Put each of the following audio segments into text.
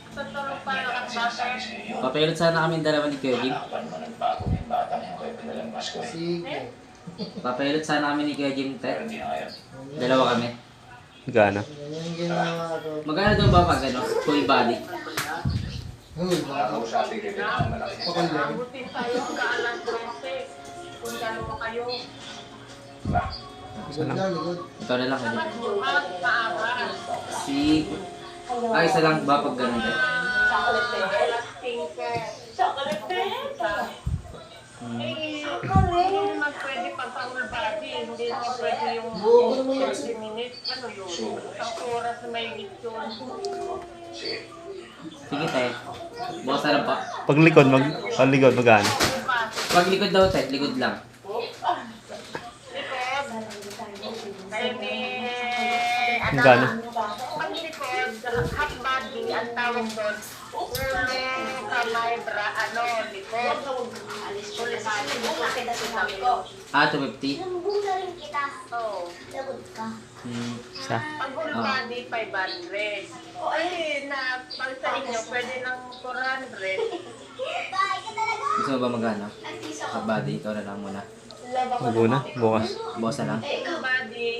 Tutulog pa lang at bata. Papilot sana kami dalawa ni Kuya Jim. Sige. Papilot sana kami ni Kuya Jim, te. Dalawa kami. Gana. Ganyan ginawa ko. Magkano daw ba pag ano? Full body? Uy, baka. Pakulang. Abutin tayo hanggang alas 12. Kung dalawa kayo. Likod lang, likod. Ikaw na lang, Kuya Jim. Bukas, maaga. Si... Ay, isa lang ba pag ganun, te? Alas 5. Chocolate Eh, hindi naman pwede pag full body. Hindi naman pwede yung 30 minutes. Ano yun? Isang oras na may yun. Sige, te. Bukas na lang pa. Paglikod, magana. Pag likod daw, te. Likod lang. Kaya may... Magana. Pag likod, half body, ang tawag doon. Unang kamay, likod. Full body. Ah, 250? Oo. Isa. Pag full body, 500. O ay, na pag sa inyo, pwede ng 400. Gusto mo ba magano? Pag body, ikaw na lang muna. Huwag muna. Bukas. Bukas na lang. Full body.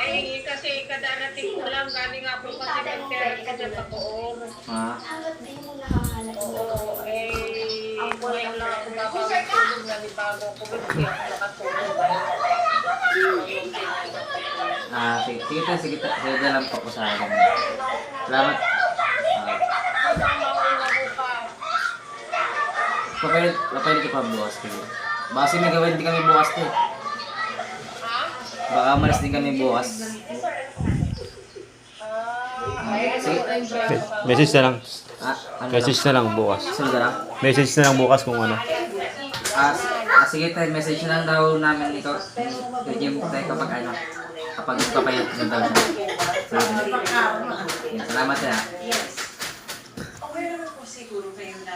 Eh, kasi kadarating ko lang, galing nga po kasi ng therapy sa Bacoor. Ah, Oo, ngayon lang ako nakakatulog na libago ko, hindi ako nakatulog. sige, sige, te. Sige, te. Sige na lang pa ko sa akin. Salamat. Papalit ka pa bukas. Sige. Baka kasi may gawin din kami bukas, te. Baka malas din kami bukas. Sige. Message na lang. Ano Message na lang bukas. Sige na lang. Message na lang bukas kung ano. Sige tayo, message na lang daw namin ikaw. Kay Jim tayo kapag ano. Kapag papayat na daw siya. Salamat tayo. Yes. Aware naman po siguro kayo na